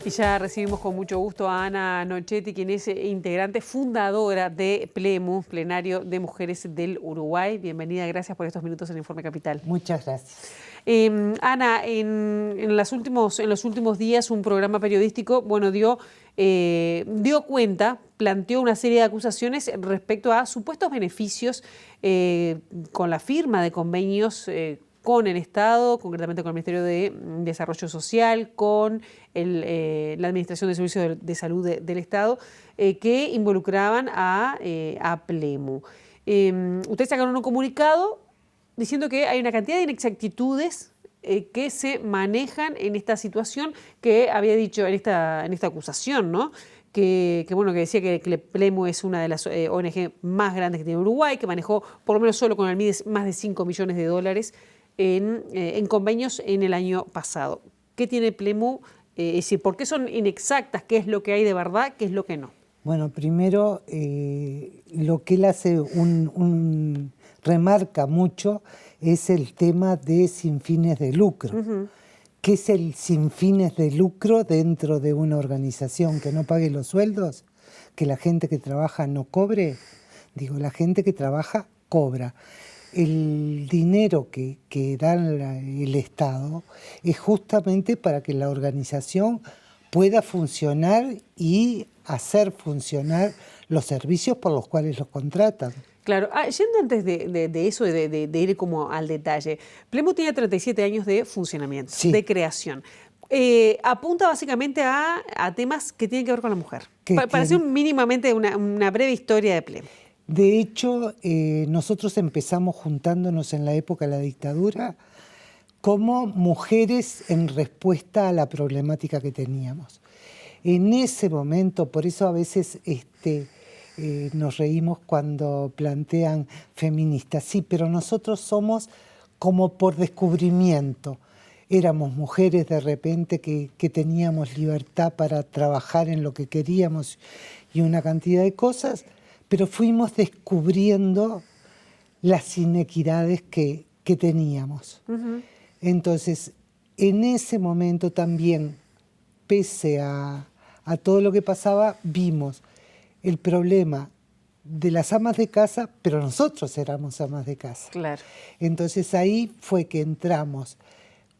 Y ya recibimos con mucho gusto a Ana Nochetti, quien es integrante fundadora de Plemu, Plenario de Mujeres del Uruguay. Bienvenida, gracias por estos minutos en Informe Capital. Muchas gracias. Ana, en los últimos días un programa periodístico dio cuenta, planteó una serie de acusaciones respecto a supuestos beneficios con la firma de convenios con el Estado, concretamente con el Ministerio de Desarrollo Social, con la Administración de Servicios de Salud del Estado, que involucraban a Plemu. Ustedes sacaron un comunicado diciendo que hay una cantidad de inexactitudes que se manejan en esta situación que había dicho en esta acusación, ¿no? Que decía que Plemu es una de las ONG más grandes que tiene Uruguay, que manejó por lo menos solo con el MIDES más de 5 millones de dólares en convenios en el año pasado. ¿Qué tiene Plemu? Es decir, ¿por qué son inexactas? ¿Qué es lo que hay de verdad? ¿Qué es lo que no? Bueno, primero, lo que él hace, remarca mucho, es el tema de sin fines de lucro. ¿Qué es el sin fines de lucro dentro de una organización? ¿Que no pague los sueldos? ¿Que la gente que trabaja no cobre? Digo, la gente que trabaja cobra. El dinero que da el Estado es justamente para que la organización pueda funcionar y hacer funcionar los servicios por los cuales los contratan. Claro, yendo antes de eso, de ir como al detalle, Plemu tiene 37 años de funcionamiento, sí, de creación. Apunta básicamente a temas que tienen que ver con la mujer. Para hacer mínimamente una breve historia de Plemu. De hecho, nosotros empezamos juntándonos en la época de la dictadura como mujeres en respuesta a la problemática que teníamos. En ese momento, por eso a veces nos reímos cuando plantean feministas. Sí, pero nosotros somos como por descubrimiento. Éramos mujeres de repente que teníamos libertad para trabajar en lo que queríamos y una cantidad de cosas, pero fuimos descubriendo las inequidades que teníamos. Entonces, en ese momento también, pese a todo lo que pasaba, vimos el problema de las amas de casa, pero nosotros éramos amas de casa. Claro. Entonces ahí fue que entramos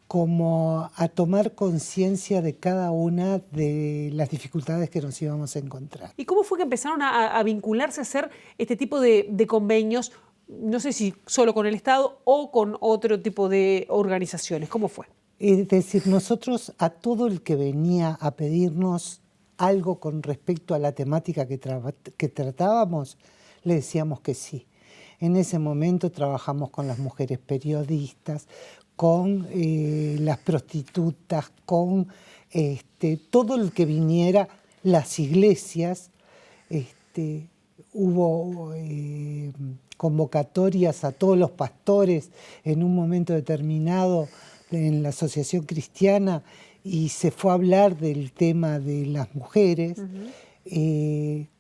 como a tomar conciencia de cada una de las dificultades que nos íbamos a encontrar. ¿Y cómo fue que empezaron a vincularse a hacer este tipo de convenios, no sé si solo con el Estado o con otro tipo de organizaciones? ¿Cómo fue? Es decir, nosotros a todo el que venía a pedirnos algo con respecto a la temática que tratábamos, le decíamos que sí. En ese momento trabajamos con las mujeres periodistas, con las prostitutas, con todo el que viniera, las iglesias. Hubo convocatorias a todos los pastores en un momento determinado en la Asociación Cristiana y se fue a hablar del tema de las mujeres.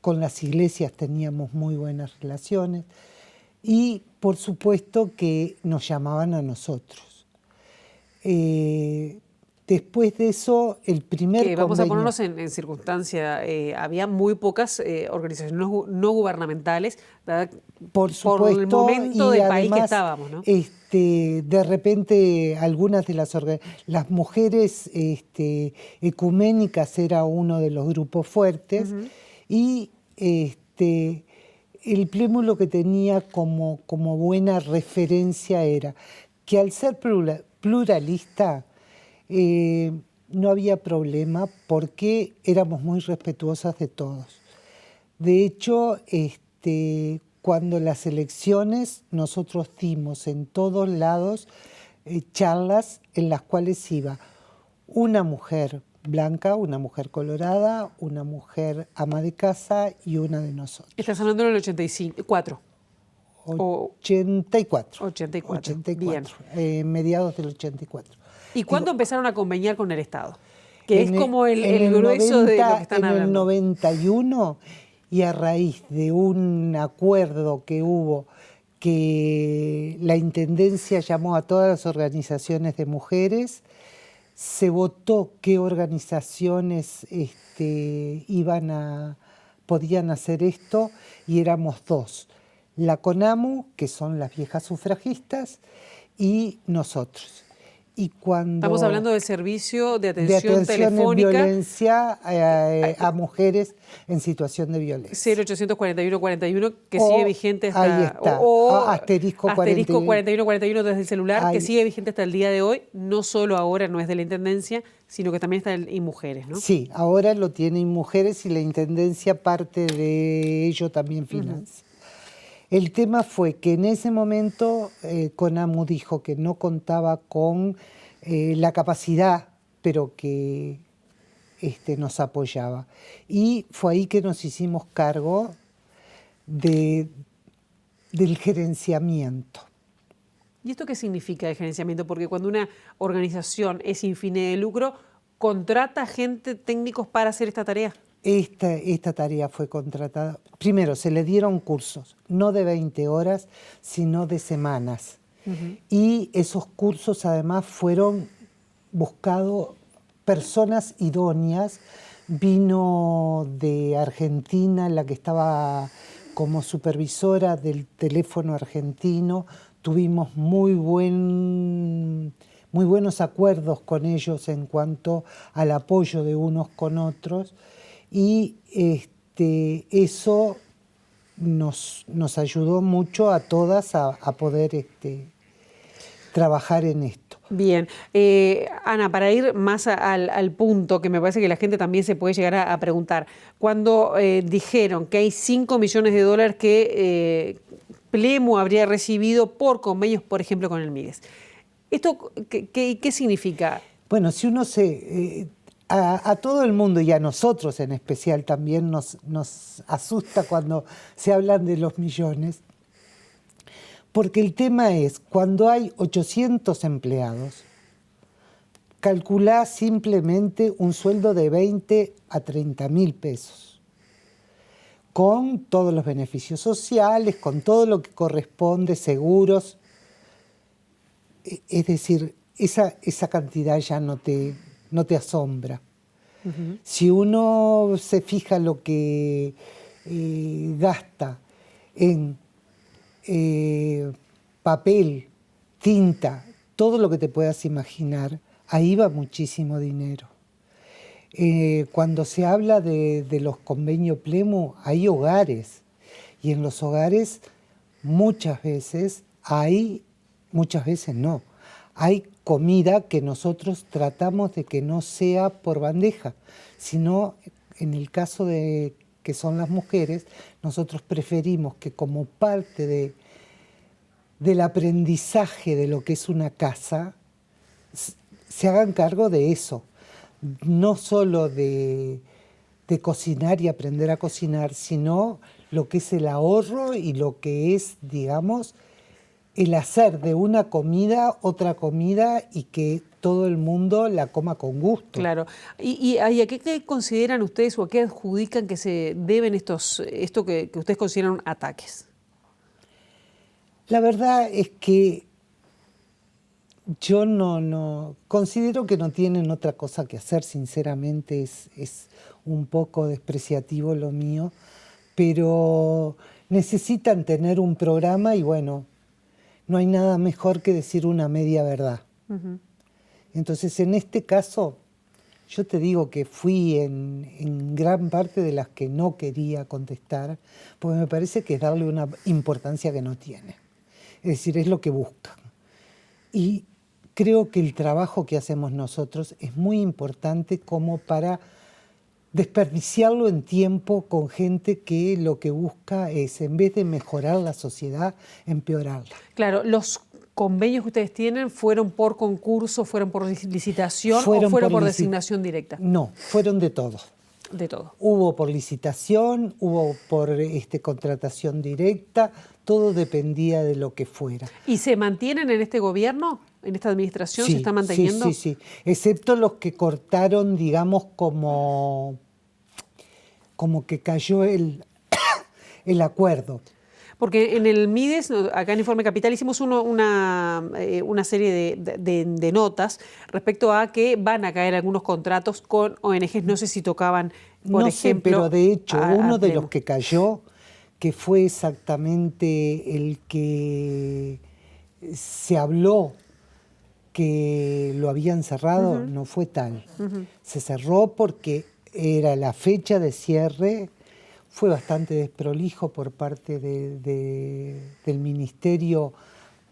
Con las iglesias teníamos muy buenas relaciones y por supuesto que nos llamaban a nosotros. Después de eso, el primer convenio... Vamos a ponernos en circunstancia, había muy pocas organizaciones no gubernamentales, ¿verdad? Por supuesto, por el momento del país que estábamos, ¿no? De repente, algunas de las mujeres ecuménicas era uno de los grupos fuertes, y el Plemu lo que tenía como buena referencia era que al ser pluralista, no había problema porque éramos muy respetuosas de todos. De hecho, cuando las elecciones, nosotros dimos en todos lados charlas en las cuales iba una mujer blanca, una mujer colorada, una mujer ama de casa y una de nosotros. Estás hablando del 84. 84. 84. Bien. Mediados del 84. ¿Y cuándo empezaron a conveniar con el Estado? Que es como el grueso de lo que están hablando. En el 91, y a raíz de un acuerdo que hubo, que la Intendencia llamó a todas las organizaciones de mujeres, se votó qué organizaciones podían hacer esto, y éramos dos: la CONAMU, que son las viejas sufragistas, y nosotros. Y cuando Estamos hablando del servicio de de atención atención en telefónica violencia a mujeres en situación de violencia. 0800 41 41, que O, sigue vigente hasta... ahí está, asterisco 41 41 desde el celular, Ahí. que sigue vigente hasta el día de hoy, no solo ahora, no es de la Intendencia, sino que también está en mujeres, ¿no? Sí, ahora lo tienen mujeres y la Intendencia parte de ello también financia. El tema fue que en ese momento CONAMU dijo que no contaba con la capacidad, pero que nos apoyaba. Y fue ahí que nos hicimos cargo del gerenciamiento. ¿Y esto qué significa el gerenciamiento? Porque cuando una organización es sin fines de lucro, ¿contrata gente, técnicos para hacer esta tarea? Esta tarea fue contratada. Primero, se le dieron cursos, no de 20 horas, sino de semanas. Y esos cursos además fueron buscados personas idóneas. Vino de Argentina la que estaba como supervisora del teléfono argentino. Tuvimos muy buenos acuerdos con ellos en cuanto al apoyo de unos con otros. Y eso nos ayudó mucho a todas a poder trabajar en esto. Bien. Ana, para ir más al punto, que me parece que la gente también se puede llegar a preguntar, cuando dijeron que hay 5 millones de dólares que Plemu habría recibido por convenios, por ejemplo, con el MIDES, ¿esto qué significa? Bueno, si uno a todo el mundo y a nosotros en especial también nos asusta cuando se hablan de los millones, porque el tema es, cuando hay 800 empleados, calculá simplemente un sueldo de 20 a 30 mil pesos, con todos los beneficios sociales, con todo lo que corresponde, seguros. Es decir, esa cantidad ya no te asombra. Si uno se fija lo que gasta en papel, tinta, todo lo que te puedas imaginar, ahí va muchísimo dinero. Cuando se habla de los convenios Plemu, hay hogares, y en los hogares muchas veces no, hay comida que nosotros tratamos de que no sea por bandeja, sino en el caso de que son las mujeres, nosotros preferimos que como parte del aprendizaje de lo que es una casa, se hagan cargo de eso, no solo de cocinar y aprender a cocinar, sino lo que es el ahorro y lo que es, digamos, el hacer de una comida otra comida y que todo el mundo la coma con gusto. Claro. ¿Y a qué consideran ustedes o a qué adjudican que se deben esto que ustedes consideran ataques? La verdad es que yo no considero que no tienen otra cosa que hacer, sinceramente es un poco despreciativo lo mío, pero necesitan tener un programa y bueno, no hay nada mejor que decir una media verdad. Entonces, en este caso, yo te digo que fui en gran parte de las que no quería contestar, porque me parece que es darle una importancia que no tiene. Es decir, es lo que buscan. Y creo que el trabajo que hacemos nosotros es muy importante como para desperdiciarlo en tiempo con gente que lo que busca es, en vez de mejorar la sociedad, empeorarla. Claro, los convenios que ustedes tienen fueron por concurso, fueron por licitación o fueron por designación directa. No, fueron de todo. De todo. Hubo por licitación, hubo por contratación directa, todo dependía de lo que fuera. ¿Y se mantienen en este gobierno? ¿En esta administración sí, se está manteniendo? Sí, excepto los que cortaron, digamos, como que cayó el acuerdo. Porque en el MIDES, acá en Informe Capital, hicimos una serie de notas respecto a que van a caer algunos contratos con ONGs. No sé si tocaban, por ejemplo... pero de hecho, uno de Pleno. los que cayó, que fue exactamente el que se habló que lo habían cerrado, no fue tal. Se cerró porque era la fecha de cierre, fue bastante desprolijo por parte del ministerio,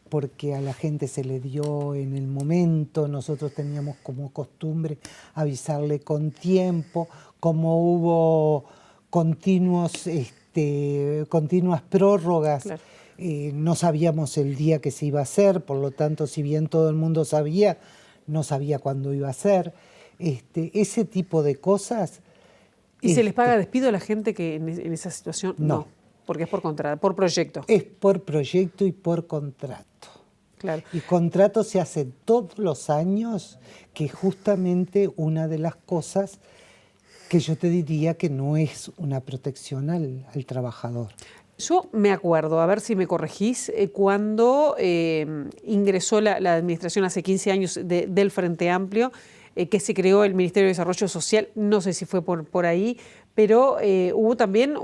porque a la gente se le dio en el momento, nosotros teníamos como costumbre avisarle con tiempo, como hubo continuas prórrogas. Claro. No sabíamos el día que se iba a hacer, por lo tanto, si bien todo el mundo sabía, no sabía cuándo iba a ser. Ese tipo de cosas. ¿Y se les paga despido a la gente que en esa situación? No. Porque es por contrato, por proyecto. Es por proyecto y por contrato. Claro. Y contrato se hace todos los años, que es justamente una de las cosas que yo te diría que no es una protección al trabajador. Yo me acuerdo, a ver si me corregís, cuando ingresó la administración hace 15 años del Frente Amplio, que se creó el Ministerio de Desarrollo Social, no sé si fue por ahí, pero hubo también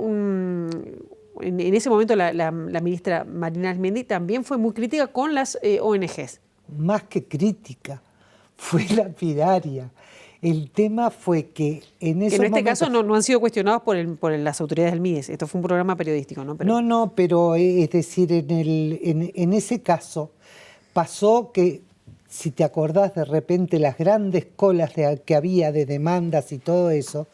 en ese momento la ministra Marina Arismendi también fue muy crítica con las ONGs. Más que crítica, fue lapidaria. El tema fue que en esos en este momentos... caso no han sido cuestionados por las autoridades del MIDES. Esto fue un programa periodístico, ¿no? Pero es decir, en ese caso pasó que, si te acordás de repente las grandes colas que había de demandas y todo eso,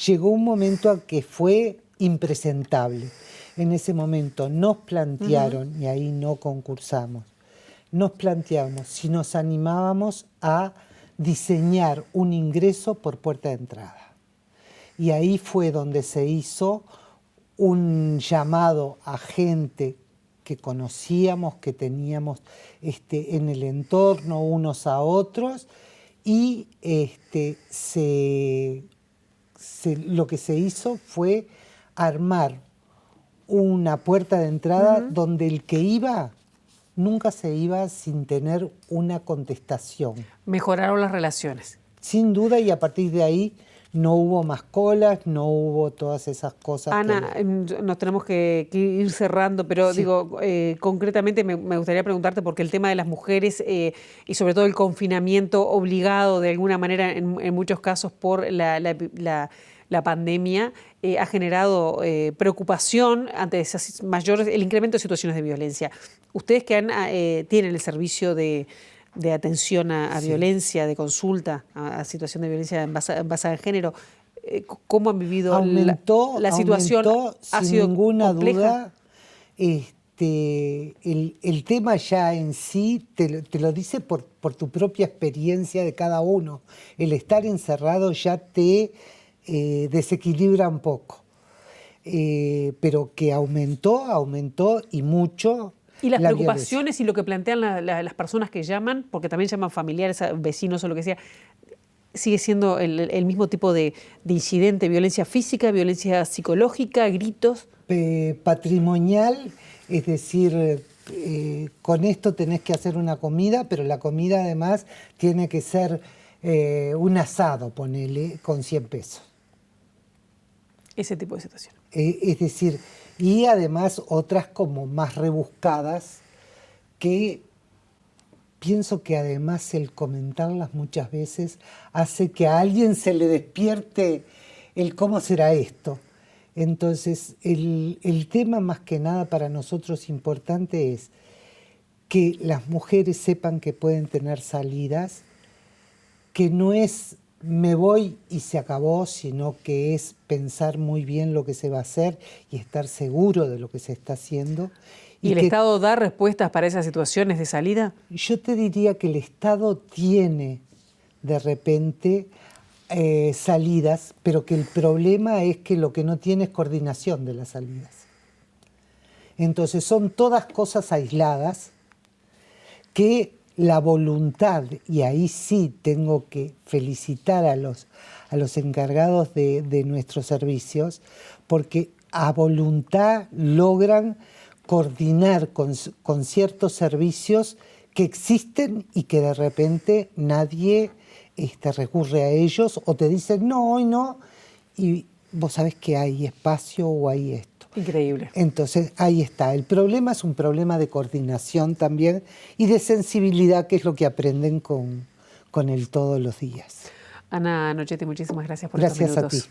llegó un momento a que fue impresentable. En ese momento nos plantearon, y ahí no concursamos, nos planteamos si nos animábamos a diseñar un ingreso por puerta de entrada. Y ahí fue donde se hizo un llamado a gente que conocíamos, que teníamos en el entorno unos a otros, y lo que se hizo fue armar una puerta de entrada donde el que iba nunca se iba sin tener una contestación. Mejoraron las relaciones. Sin duda, y a partir de ahí no hubo más colas, no hubo todas esas cosas. Ana, nos tenemos que ir cerrando, pero Sí. digo, concretamente me gustaría preguntarte, porque el tema de las mujeres y sobre todo el confinamiento obligado de alguna manera en muchos casos por la pandemia, ha generado preocupación ante esas mayores, el incremento de situaciones de violencia. Ustedes que tienen el servicio de atención a Sí. violencia, de consulta a situación de violencia basada en género, ¿cómo han vivido la situación? ¿Ha sin sido ninguna compleja? duda. El tema ya en sí te lo dice por tu propia experiencia de cada uno. El estar encerrado ya te desequilibra un poco. Pero que aumentó y mucho. Y las la preocupaciones y lo que plantean las personas que llaman, porque también llaman familiares, vecinos o lo que sea, sigue siendo el mismo tipo de incidente, violencia física, violencia psicológica, gritos. Patrimonial, es decir, con esto tenés que hacer una comida, pero la comida además tiene que ser un asado, ponele, con 100 pesos. Ese tipo de situación. Es decir, y además otras como más rebuscadas, que pienso que además el comentarlas muchas veces hace que a alguien se le despierte el cómo será esto. Entonces, el tema más que nada para nosotros importante es que las mujeres sepan que pueden tener salidas, que no es me voy y se acabó, sino que es pensar muy bien lo que se va a hacer y estar seguro de lo que se está haciendo. ¿Y el Estado da respuestas para esas situaciones de salida? Yo te diría que el Estado tiene de repente salidas, pero que el problema es que lo que no tiene es coordinación de las salidas. Entonces son todas cosas aisladas que la voluntad, y ahí sí tengo que felicitar a los encargados de nuestros servicios, porque a voluntad logran coordinar con ciertos servicios que existen y que de repente nadie recurre a ellos o te dicen no, hoy no, y vos sabés que hay espacio o hay esto. Increíble. Entonces, ahí está. El problema es un problema de coordinación también y de sensibilidad, que es lo que aprenden con él todos los días. Ana Nochetti, muchísimas gracias por estos Gracias minutos. a ti.